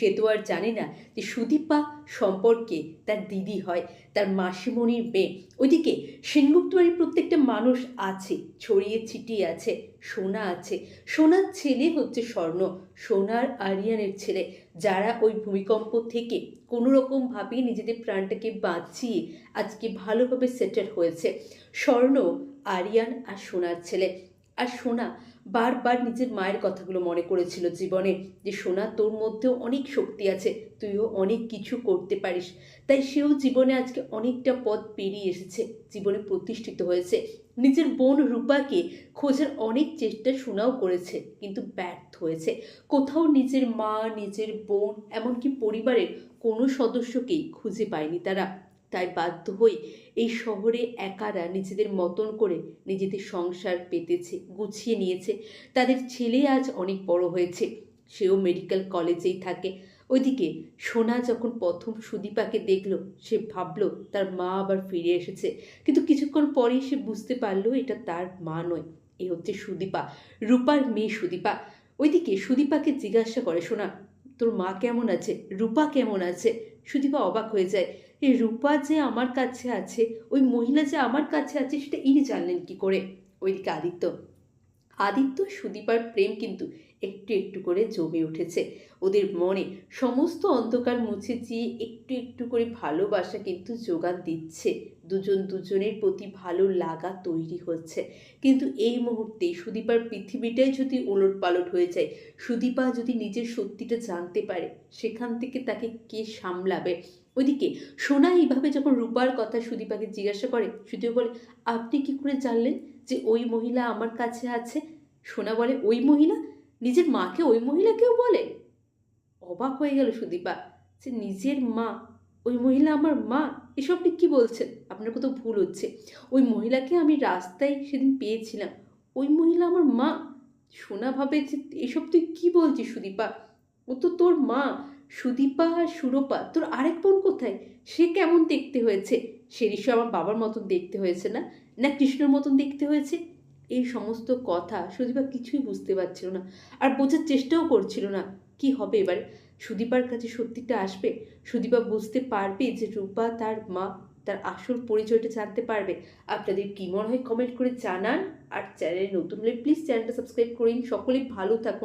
সে তো আর জানে না যে সুদীপা সম্পর্কে তার দিদি হয়, তার মাসিমণির মেয়ে। ওইদিকে সেনগুপ্ত বাড়ির প্রত্যেকটা মানুষ আছে, ছড়িয়ে ছিটিয়ে আছে। সোনা আছে, সোনার ছেলে হচ্ছে স্বর্ণ, সোনার আরিয়ানের ছেলে, যারা ওই ভূমিকম্প থেকে কোনো রকমভাবে নিজেদের প্রাণটাকে বাঁচিয়ে আজকে ভালোভাবে সেটেল হয়েছে। স্বর্ণ, আরিয়ান আর সোনার ছেলে। আর সোনা বারবার নিজের মায়ের কথাগুলো মনে করেছিল জীবনে, যে সোনা তোর মধ্যেও অনেক শক্তি আছে, তুইও অনেক কিছু করতে পারিস। তাই সেও জীবনে আজকে অনেকটা পথ পেরিয়ে এসেছে, জীবনে প্রতিষ্ঠিত হয়েছে। নিজের বোন রূপাকে খোঁজার অনেক চেষ্টা সোনাও করেছে, কিন্তু ব্যর্থ হয়েছে। কোথাও নিজের মা, নিজের বোন, এমনকি পরিবারের কোনো সদস্যকেই খুঁজে পায়নি তারা। তাই বাধ্য হয়ে এই শহরে একারা নিজেদের মতন করে নিজেদের সংসার পেতেছে, গুছিয়ে নিয়েছে। তাদের ছেলে আজ অনেক বড় হয়েছে, সেও মেডিকেল কলেজেই থাকে। ওইদিকে সোনা যখন প্রথম সুদীপাকে দেখলো, সে ভাবলো তার মা আবার ফিরে এসেছে, কিন্তু কিছুক্ষণ পরেই সে বুঝতে পারলো এটা তার মা নয়, এ হচ্ছে সুদীপা, রূপার মেয়ে সুদীপা। ওইদিকে সুদীপাকে জিজ্ঞাসা করে, সোনা তোর মা কেমন আছে, রূপা কেমন আছে? সুদীপা অবাক হয়ে যায়, এই রূপা যে আমার কাছে আছে, ওই মহিলা যে আমার কাছে আছে, সেটা ইনি জানলেন কি করে? ওইদিকে আদিত্য সুদীপার প্রেম কিন্তু একটু একটু করে জমে উঠেছে ওদের মনে। সমস্ত অন্ধকার মুছে দিয়ে একটু একটু করে ভালোবাসা কিন্তু যোগান দিচ্ছে, দুজন দুজনের প্রতি ভালো লাগা তৈরি হচ্ছে। কিন্তু এই মুহূর্তে সুদীপার পৃথিবীটাই যদি ওলট পালট হয়ে যায়, সুদীপা যদি নিজের সত্যিটা জানতে পারে, সেখান থেকে তাকে কে সামলাবে? ওইদিকে সোনা এইভাবে যখন রূপার কথা সুদীপাকে জিজ্ঞাসা করে, সুদীপা বলে, আপনি কি করে জানলেন যে ওই মহিলা আমার কাছে আছে? সোনা বলে, ওই মহিলা? নিজের মাকে ওই মহিলাকেও বলে? অবাক হয়ে গেল সুদীপা, যে নিজের মা, ওই মহিলা আমার মা? এসব আপনি কী বলছেন? আপনার কোথাও ভুল হচ্ছে। ওই মহিলাকে আমি রাস্তায় সেদিন পেয়েছিলাম, ওই মহিলা আমার মা। সোনা ভাবে যে এসব তুই কী বলছিস সুদীপা, ও তো তোর মা। সুদীপা আর সুরপা, তোর আরেক বোন কোথায়? সে কেমন দেখতে হয়েছে? সে নিশ্চয় আমার বাবার মতন দেখতে হয়েছে না, না কৃষ্ণর মতন দেখতে হয়েছে? এই সমস্ত কথা সুদীপা কিছুই বুঝতে পারছিল না, আর বোঝার চেষ্টাও করছিল না। কি হবে এবার? সুদীপার কাছে সত্যিটা আসবে? সুদীপা বুঝতে পারবে যে রূপা তার মা? তার আসল পরিচয়টা জানতে পারবে? আপনাদের কি মনে হয় কমেন্ট করে জানান। আর চ্যানেলে নতুন হলে প্লিজ চ্যানেলটা সাবস্ক্রাইব করুন। সকলেই ভালো থাকুন।